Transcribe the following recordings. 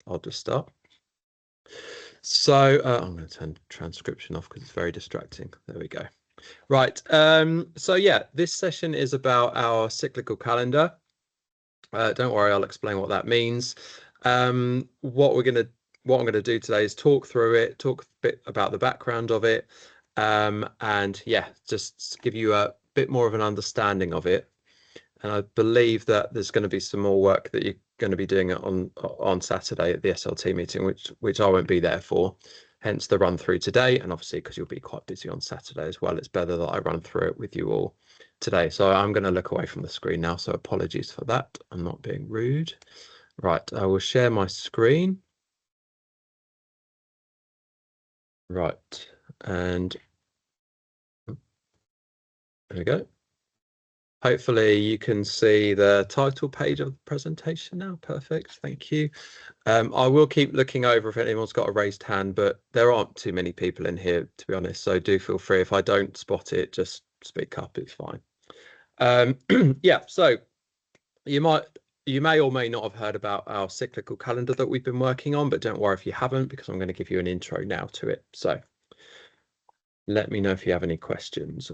I'll just start. So I'm going to turn transcription off because it's very distracting. There we go. Right. So yeah, this session is about our cyclical calendar. Don't worry, I'll explain what that means. What I'm gonna do today is talk through it, talk a bit about the background of it, and yeah, just give you a bit more of an understanding of it. And I believe that there's going to be some more work that you're going to be doing on Saturday at the SLT meeting, which I won't be there for. Hence the run through today, and obviously because you'll be quite busy on Saturday as well, it's better that I run through it with you all today. So I'm going to look away from the screen now, so apologies for that. I'm not being rude. Right, I will share my screen. Right, and there we go. Hopefully you can see the title page of the presentation now. Perfect, thank you. I will keep looking over if anyone's got a raised hand, but there aren't too many people in here, to be honest, so do feel free. If I don't spot it, just speak up, it's fine. Yeah, so you may or may not have heard about our cyclical calendar that we've been working on, but don't worry if you haven't, because I'm going to give you an intro now to it. So let me know if you have any questions.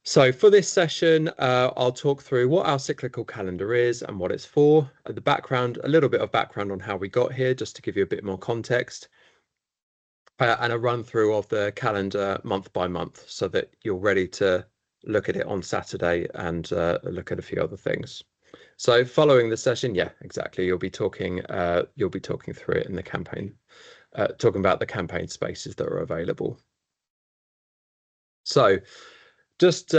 So for this session, I'll talk through what our cyclical calendar is and what it's for, the background, a little bit of background on how we got here, just to give you a bit more context, and a run through of the calendar month by month so that you're ready to look at it on Saturday and look at a few other things. So following the session, yeah, exactly, you'll be talking through it in the campaign, talking about the campaign spaces that are available. So just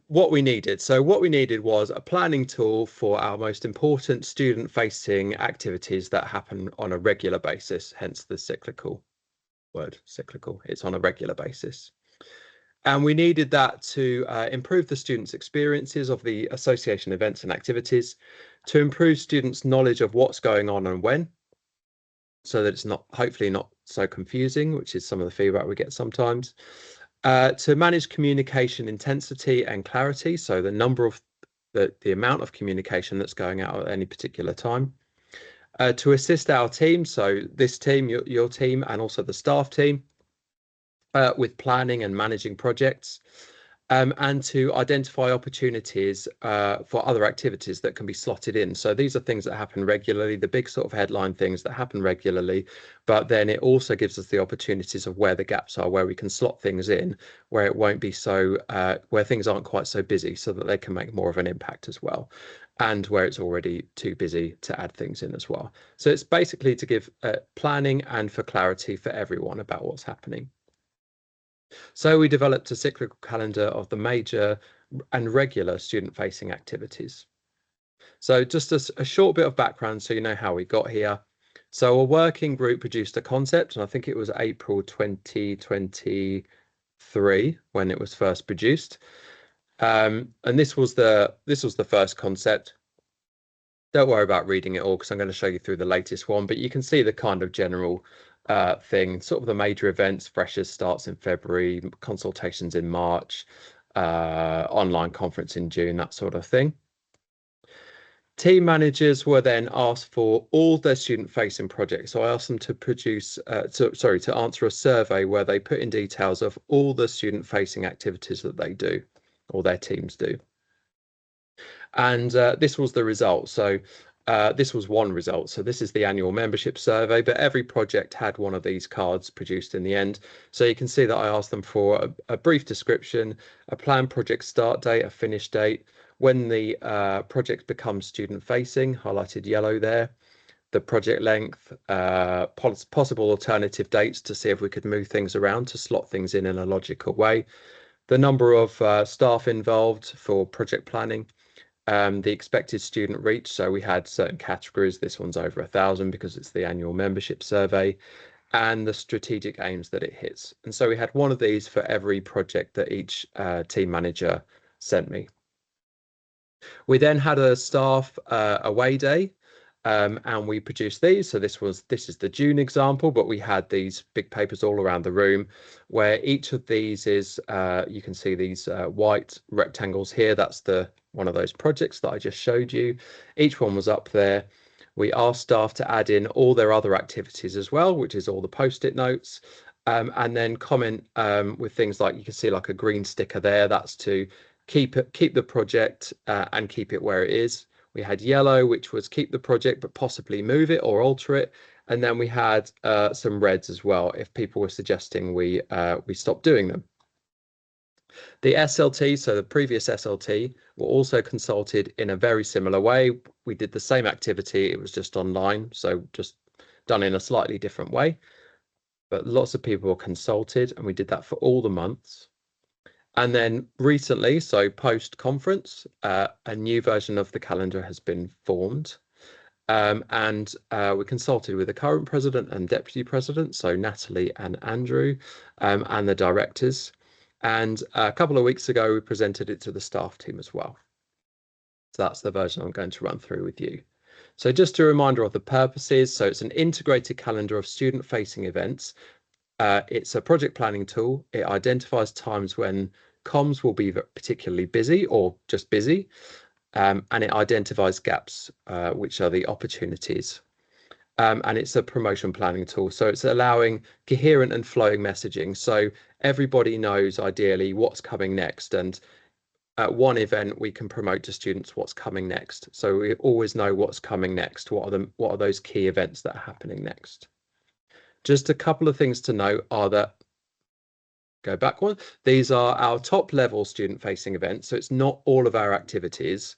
what we needed. So what we needed was a planning tool for our most important student-facing activities that happen on a regular basis, hence the cyclical word, cyclical. It's on a regular basis. And we needed that to improve the students' experiences of the association events and activities, to improve students' knowledge of what's going on and when, so that it's not, hopefully not so confusing, which is some of the feedback we get sometimes. To manage communication intensity and clarity, so the number of the amount of communication that's going out at any particular time. To assist our team, so this team, your team, and also the staff team, with planning and managing projects, and to identify opportunities for other activities that can be slotted in. So these are things that happen regularly, the big sort of headline things that happen regularly, but then it also gives us the opportunities of where the gaps are, where we can slot things in, where it won't be so, where things aren't quite so busy, so that they can make more of an impact as well, and where it's already too busy to add things in as well. So it's basically to give planning and for clarity for everyone about what's happening. So we developed a cyclical calendar of the major and regular student-facing activities. So just a short bit of background so you know how we got here. So a working group produced a concept, and I think it was April 2023 when it was first produced. And this was the first concept. Don't worry about reading it all because I'm going to show you through the latest one, but you can see the kind of general thing, sort of the major events. Freshers starts in February, consultations in March, online conference in June, that sort of thing. Team managers were then asked for all their student-facing projects. So I asked them to produce, to answer a survey where they put in details of all the student-facing activities that they do, or their teams do. And this was the result. So this was one result. So this is the annual membership survey, but every project had one of these cards produced in the end. So you can see that I asked them for a brief description, a planned project start date, a finish date, when the project becomes student facing, highlighted yellow there, the project length, possible alternative dates to see if we could move things around to slot things in a logical way, the number of staff involved for project planning, the expected student reach. So we had certain categories. This one's over 1,000 because it's the annual membership survey, and the strategic aims that it hits. And so we had one of these for every project that each team manager sent me. We then had a staff away day, and we produced these. So this is the June example, but we had these big papers all around the room where each of these is, you can see these white rectangles here. That's one of those projects that I just showed you. Each one was up there We ask staff to add in all their other activities as well, which is all the post-it notes, and then comment with things like, you can see like a green sticker there, that's to keep the project and keep it where it is. We had yellow, which was keep the project but possibly move it or alter it. And then we had some reds as well, if people were suggesting we stop doing them. The SLT, so the previous SLT, were also consulted in a very similar way. We did the same activity, it was just online, so just done in a slightly different way. But lots of people were consulted, and we did that for all the months. And then recently, so post-conference, a new version of the calendar has been formed. And we consulted with the current president and deputy president, so Natalie and Andrew, and the directors. And a couple of weeks ago, we presented it to the staff team as well. So that's the version I'm going to run through with you. So just a reminder of the purposes. So it's an integrated calendar of student-facing events. It's a project planning tool. It identifies times when comms will be particularly busy or just busy. And it identifies gaps, which are the opportunities. And it's a promotion planning tool. So it's allowing coherent and flowing messaging. So everybody knows ideally what's coming next. And at one event, we can promote to students what's coming next. So we always know what's coming next. What are those key events that are happening next? Just a couple of things to note are that, go back one, these are our top level student facing events. So it's not all of our activities.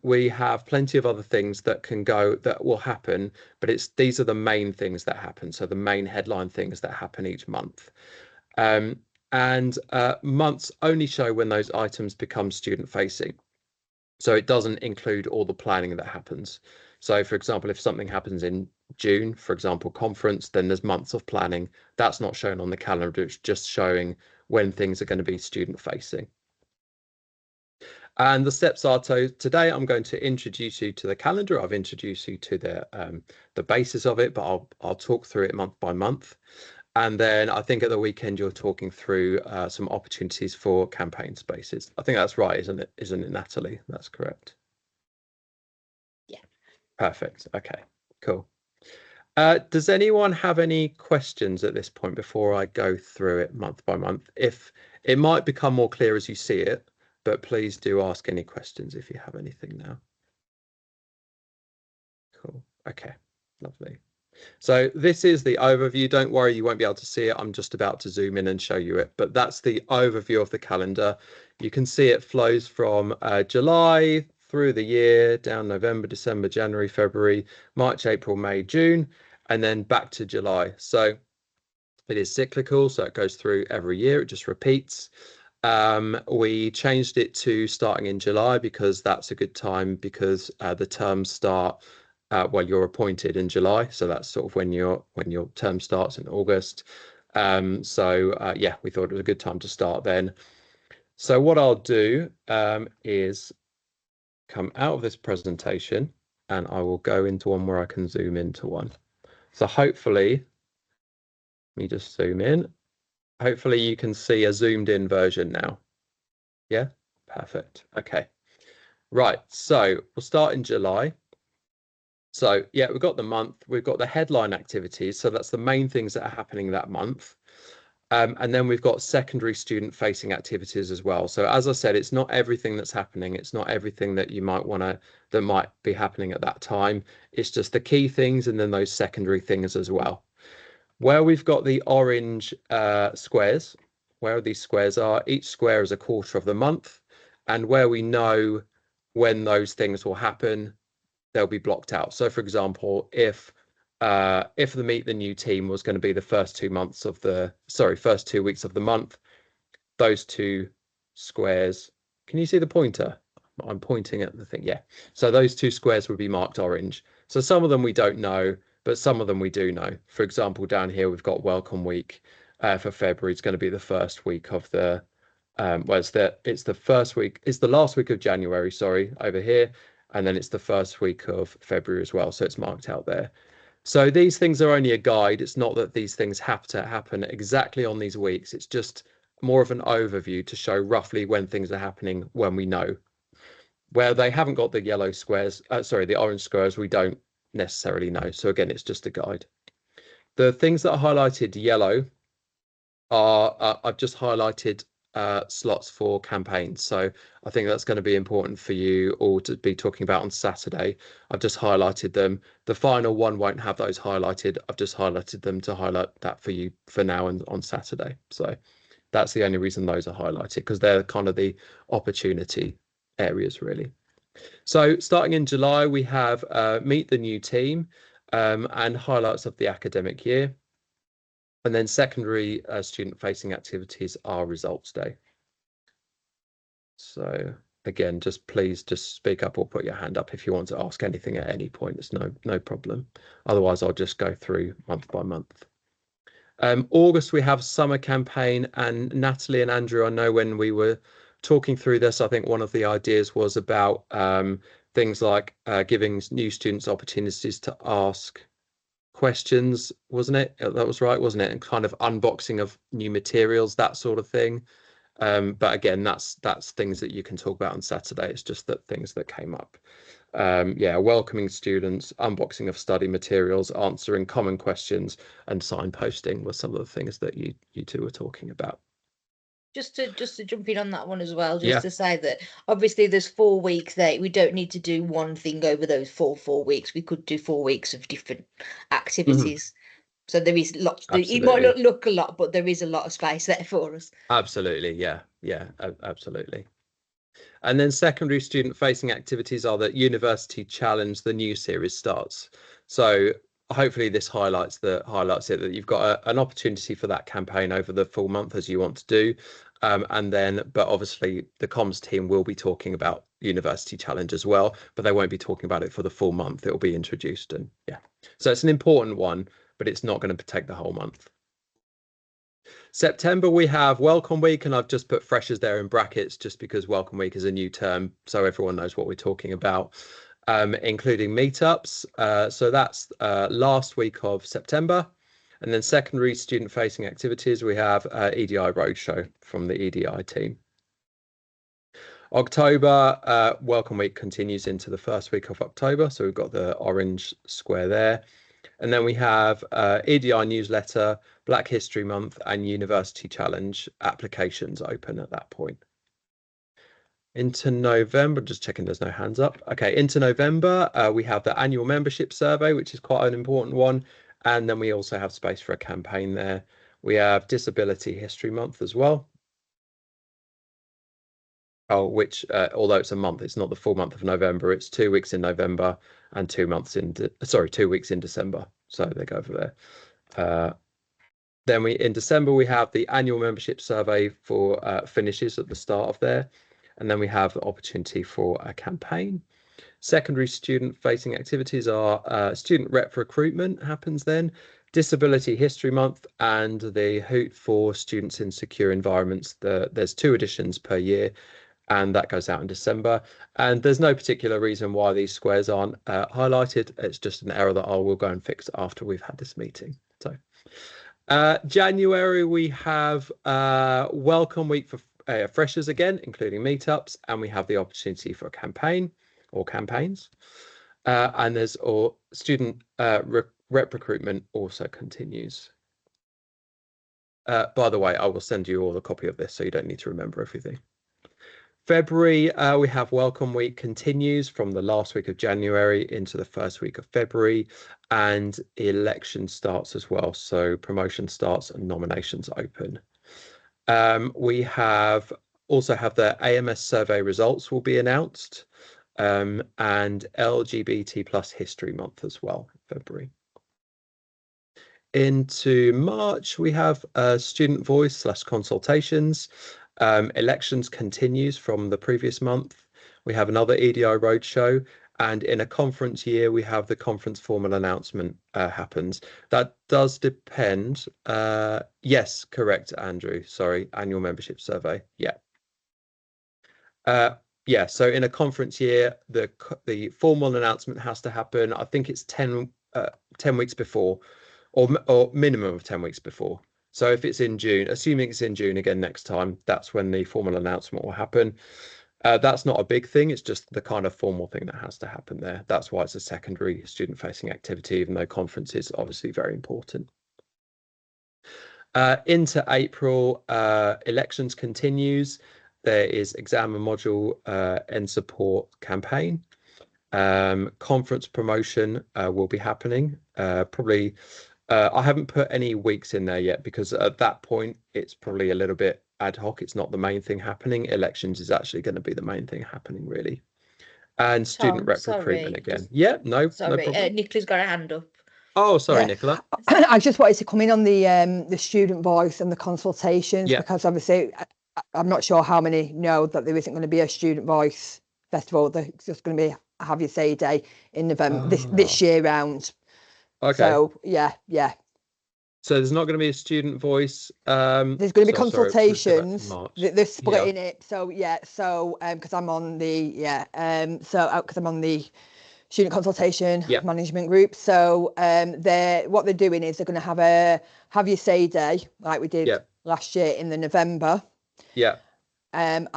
We have plenty of other things that will happen, but these are the main things that happen. So the main headline things that happen each month. And months only show when those items become student facing. So it doesn't include all the planning that happens. So for example, if something happens in June, for example, conference, then there's months of planning. That's not shown on the calendar. It's just showing when things are going to be student facing. And the steps are, today I'm going to introduce you to the calendar. I've introduced you to the basis of it, but I'll talk through it month by month. And then I think at the weekend you're talking through some opportunities for campaign spaces. I think that's right, isn't it, Natalie? That's correct. Yeah. Perfect. Okay, cool. Does anyone have any questions at this point before I go through it month by month? If it might become more clear as you see it, but please do ask any questions if you have anything now. Cool. Okay, lovely. So this is the overview. Don't worry, you won't be able to see it. I'm just about to zoom in and show you it, but that's the overview of the calendar. You can see it flows from July through the year, down November, December, January, February, March, April, May, June, and then back to July. So it is cyclical, so it goes through every year. It just repeats. We changed it to starting in July because that's a good time, because the terms start well, you're appointed in July, so that's sort of when your term starts in August. Yeah, we thought it was a good time to start then. So what I'll do is come out of this presentation and I will go into one where I can zoom into one. So hopefully, let me just zoom in. Hopefully you can see a zoomed in version now. Yeah, perfect. Okay, right. So we'll start in July. So yeah, we've got the month, we've got the headline activities. So that's the main things that are happening that month. And then we've got secondary student facing activities as well. So as I said, it's not everything that's happening. It's not everything that you might that might be happening at that time. It's just the key things and then those secondary things as well. Where we've got the orange squares, where these squares are, each square is a quarter of the month. And where we know when those things will happen, they'll be blocked out. So for example, if the Meet the New team was going to be the first 2 weeks of the month, those two squares, can you see the pointer? I'm pointing at the thing. Yeah. So those two squares would be marked orange. So some of them we don't know, but some of them we do know. For example, down here, we've got Welcome Week for February. It's going to be the first week of the, well, it's the first week, it's the last week of January, sorry, over here. And then it's the first week of February as well. So it's marked out there. So these things are only a guide. It's not that these things have to happen exactly on these weeks. It's just more of an overview to show roughly when things are happening when we know. Where they haven't got the yellow squares, sorry, the orange squares, we don't necessarily know. So again, it's just a guide. The things that are highlighted yellow are, I've just highlighted slots for campaigns. So I think that's going to be important for you all to be talking about on Saturday. I've just highlighted them. The final one won't have those highlighted. I've just highlighted them to highlight that for you for now and on Saturday. So that's the only reason those are highlighted, because they're kind of the opportunity areas really. So starting in July, we have meet the new team and highlights of the academic year. And then secondary student-facing activities are results day. So again, please speak up or put your hand up if you want to ask anything at any point. It's no problem. Otherwise, I'll just go through month by month. August, we have summer campaign, and Natalie and Andrew, I know when we were talking through this, I think one of the ideas was about things like giving new students opportunities to ask questions, wasn't it? That was right, wasn't it? And kind of unboxing of new materials, that sort of thing. But again, that's things that you can talk about on Saturday. It's just that things that came up. Yeah, welcoming students, unboxing of study materials, answering common questions, and signposting were some of the things that you two were talking about. Just to jump in on that one as well, Yeah. just to say that obviously there's 4 weeks there. We don't need to do one thing over those four weeks. We could do 4 weeks of different activities. So there is lots. It might Absolutely. look a lot, but there is a lot of space there for us. Absolutely. Yeah. Yeah. Absolutely. And then secondary student facing activities are that University Challenge, the new series starts. So hopefully this highlights it that you've got an opportunity for that campaign over the full month as you want to do. But obviously the comms team will be talking about University Challenge as well, but they won't be talking about it for the full month. It'll be introduced, and yeah. So it's an important one, but it's not going to take the whole month. September, we have Welcome Week, and I've just put freshers there in brackets just because Welcome Week is a new term, so everyone knows what we're talking about, including meetups. So that's last week of September. And then secondary student-facing activities, we have EDI Roadshow from the EDI team. October, Welcome Week continues into the first week of October, so we've got the orange square there. And then we have EDI newsletter, Black History Month, and University Challenge applications open at that point. Into November, just checking there's no hands up. Okay, into November, we have the annual membership survey, which is quite an important one. And then we also have space for a campaign there. We have Disability History Month as well. Oh, which, although it's a month, it's not the full month of November. It's 2 weeks in November and 2 weeks in December. So they go over there. Then in December, we have the annual membership survey for finishes at the start of there. And then we have the opportunity for a campaign. Secondary student-facing activities are student rep recruitment happens then, Disability History Month, and the Hoot for Students in Secure Environments. There's 2 editions per year, and that goes out in December. And there's no particular reason why these squares aren't highlighted. It's just an error that I will go and fix after we've had this meeting. So January, we have Welcome Week for freshers again, including meetups, and we have the opportunity for a campaign or campaigns. And there's student rep recruitment also continues. By the way, I will send you all a copy of this so you don't need to remember everything. February, we have Welcome Week continues from the last week of January into the first week of February, and election starts as well. So promotion starts and nominations open. We also have the AMS survey results will be announced, and LGBT plus History Month as well, February. Into March, we have student voice / consultations. Elections continues from the previous month. We have another EDI roadshow, and in a conference year, we have the conference formal announcement happens. That does depend. Yes, correct, Andrew. Sorry, annual membership survey. Yeah. Yeah, so in a conference year, the formal announcement has to happen. I think it's 10 weeks before, or minimum of 10 weeks before. So if it's in June, assuming it's in June again next time, that's when the formal announcement will happen. That's not a big thing. It's just the kind of formal thing that has to happen there. That's why it's a secondary student-facing activity, even though conference is obviously very important. Into April, elections continues. There is exam and module end support campaign. Conference promotion will be happening. Probably, I haven't put any weeks in there yet because at that point it's probably a little bit ad hoc. It's not the main thing happening. Elections is actually going to be the main thing happening, really. And student Tom, rep recruitment sorry. again. Yeah, no Sorry, problem. Nicola's got a hand up. Oh, sorry, Yeah. Nicola. I just wanted to come in on the student voice and the consultations Yeah. because obviously I'm not sure how many know that there isn't going to be a student voice festival. There's just going to be a Have Your Say Day in November this year round. Okay. So yeah. So there's not going to be a student voice. There's going to be consultations. They're splitting it. So yeah. So because I'm on the because I'm on the student consultation management group. So what they're doing is they're going to have a Have Your Say Day like we did last year in the November. Yeah. And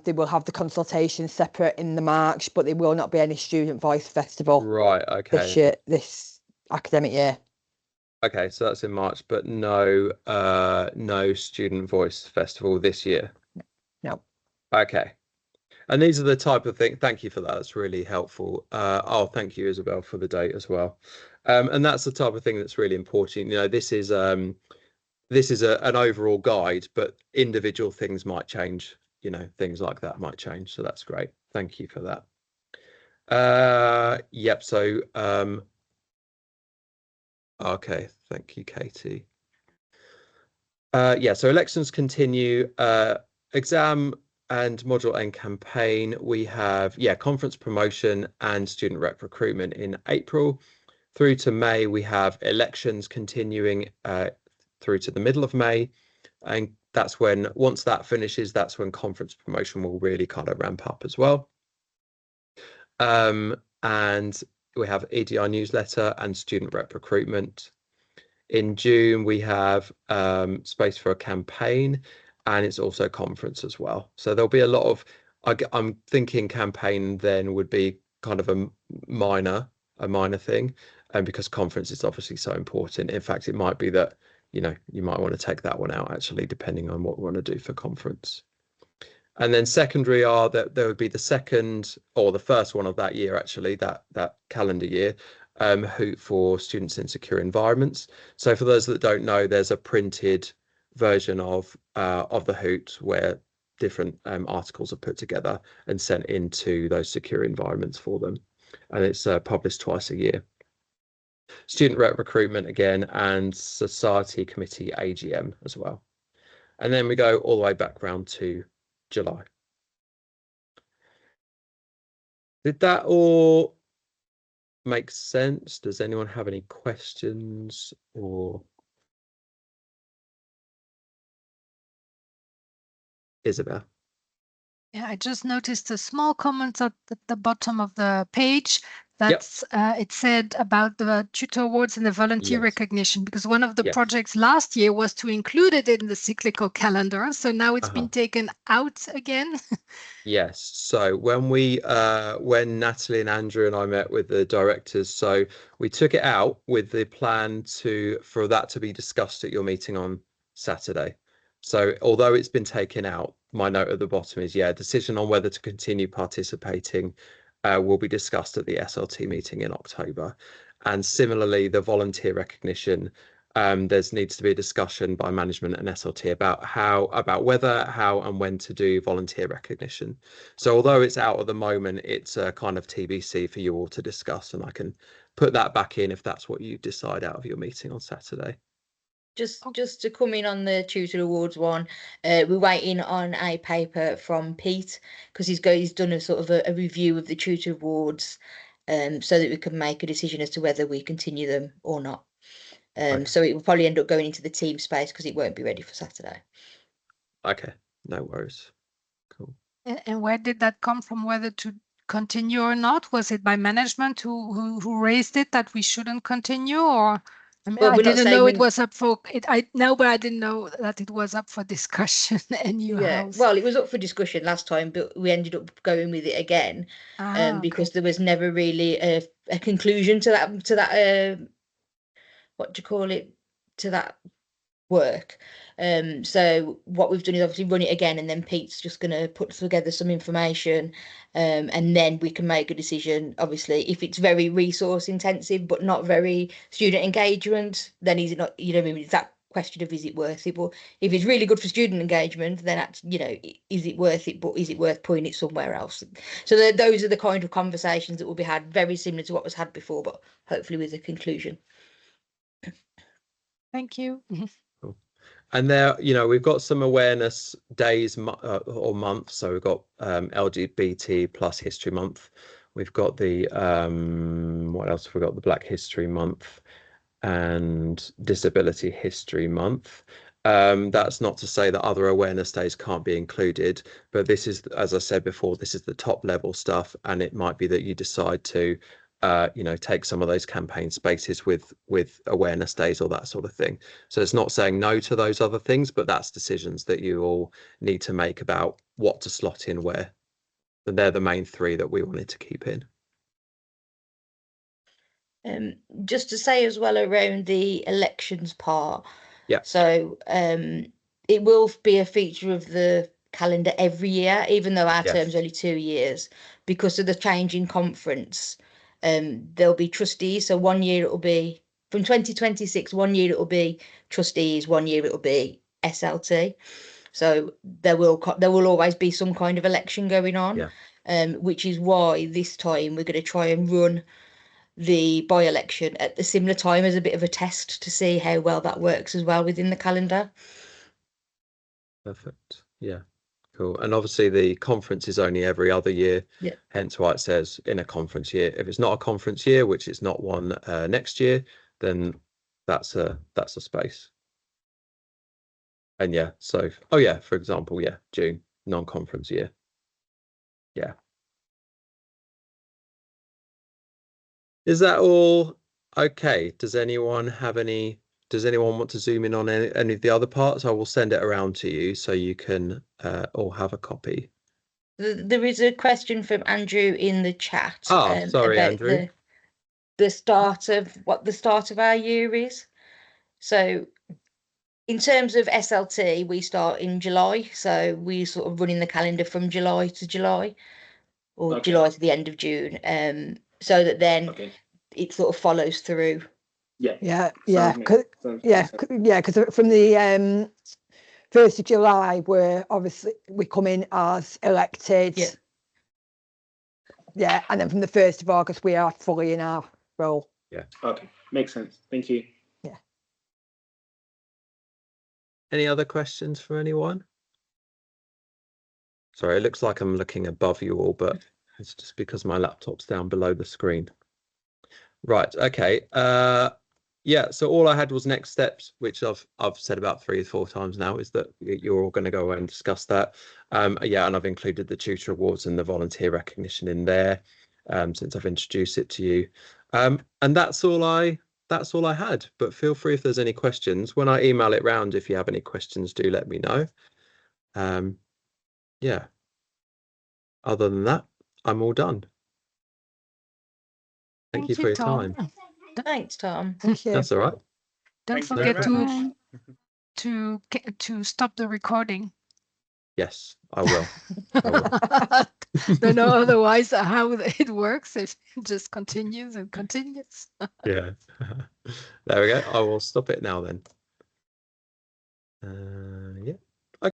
they will have the consultation separate in the March, but there will not be any student voice festival. Right. Okay. This academic year. Okay, so that's in March, but no student voice festival this year. No. Okay. And these are the type of thing. Thank you for that. That's really helpful. Thank you, Isabel, for the date as well. And that's the type of thing that's really important. You know, this is an overall guide, but individual things might change. You know, things like that might change. So that's great. Thank you for that. Yep. So okay. Thank you, Katie. So elections continue. Exam and module end campaign. We have conference promotion and student rep recruitment in April. Through to May, we have elections continuing through to the middle of May. And that's when, once that finishes, that's when conference promotion will really kind of ramp up as well. And we have EDI newsletter and student rep recruitment. In June, we have space for a campaign, and it's also conference as well. So there'll be a lot of, I'm thinking campaign then would be kind of a minor thing, and because conference is obviously so important. In fact, it might be that, you know, you might want to take that one out actually, depending on what we want to do for conference. And then secondary are that there would be the second or the first one of that year, actually, that calendar year, Hoot for students in secure environments. So for those that don't know, there's a printed version of the Hoot where different articles are put together and sent into those secure environments for them. And it's published twice a year. Student rep recruitment again, and society committee AGM as well. And then we go all the way back round to July. Did that all make sense? Does anyone have any questions or Isabel? Yeah, I just noticed a small comment at the bottom of the page that's it said about the tutor awards and the volunteer recognition, because one of the projects last year was to include it in the cyclical calendar. So now it's been taken out again. Yes. So when when Natalie and Andrew and I met with the directors, so we took it out with the plan for that to be discussed at your meeting on Saturday. So although it's been taken out, my note at the bottom is, decision on whether to continue participating will be discussed at the SLT meeting in October. And similarly, the volunteer recognition, needs to be a discussion by management and SLT about whether, how and when to do volunteer recognition. So although it's out at the moment, it's a kind of TBC for you all to discuss, and I can put that back in if that's what you decide out of your meeting on Saturday. Just to come in on the tutor awards one, we're waiting on a paper from Pete because he's done a sort of a review of the tutor awards, so that we can make a decision as to whether we continue them or not. So it will probably end up going into the team space because it won't be ready for Saturday. Okay, no worries. Cool. And where did that come from, whether to continue or not? Was it by management who raised it that we shouldn't continue, or? I mean, I didn't know it was up for it. I know, but I didn't know that it was up for discussion. And well, it was up for discussion last time, but we ended up going with it again, because there was never really a conclusion to that what do you call it, to that work. So what we've done is obviously run it again, and then Pete's just going to put together some information, and then we can make a decision. Obviously, if it's very resource intensive but not very student engagement, then is it not, you know, maybe it's that question of, is it worth it? But if it's really good for student engagement, then that's, you know, is it worth it, but is it worth putting it somewhere else? So those are the kind of conversations that will be had, very similar to what was had before, but hopefully with a conclusion. Thank you. Cool. And there, you know, we've got some awareness days or months. So we've got LGBT plus History Month. We've got the what else have we got? The Black History Month and Disability History Month. That's not to say that other awareness days can't be included, but this is, as I said before, this is the top level stuff, and it might be that you decide to you know, take some of those campaign spaces with awareness days or that sort of thing. So it's not saying no to those other things, but that's decisions that you all need to make about what to slot in where. And they're the main three that we wanted to keep in. Just to say as well around the elections part. Yeah. So it will be a feature of the calendar every year, even though our term's only 2 years, because of the change in conference. There'll be trustees. So 1 year it'll be from 2026. 1 year it'll be trustees. 1 year it'll be SLT. So there will always be some kind of election going on. Yeah. Which is why this time we're going to try and run the by-election at the similar time as a bit of a test to see how well that works as well within the calendar. Perfect. Yeah. Cool. And obviously the conference is only every other year. Yeah. Hence why it says in a conference year. If it's not a conference year, which it's not one next year, then that's a space. And yeah, so for example, June, non-conference year. Yeah. Is that all okay? Does anyone want to zoom in on any of the other parts? I will send it around to you so you can all have a copy. There is a question from Andrew in the chat. Sorry, about Andrew. The start of what the start of our year is. So in terms of SLT, we start in July. So we sort of running the calendar from July to July, or July to the end of June. So that then it sort of follows through. Yeah. Because from the 1st of July, we come in as elected. Yeah, and then from the 1st of August, we are fully in our role. Yeah. Okay, makes sense. Thank you. Yeah. Any other questions for anyone? Sorry, it looks like I'm looking above you all, but it's just because my laptop's down below the screen. Right. Okay. Yeah. So all I had was next steps, which I've said about 3 or 4 times now, is that you're all going to go away and discuss that. Yeah, and I've included the tutor awards and the volunteer recognition in there, since I've introduced it to you. And that's all I had. But feel free if there's any questions. When I email it round, if you have any questions, do let me know. Yeah. Other than that, I'm all done. Thank you for your Tom. time. Thanks, Tom. That's all right. Don't forget to stop the recording. Yes, I will. Don't know otherwise how it works. It just continues and continues. Yeah. There we go. I will stop it now then.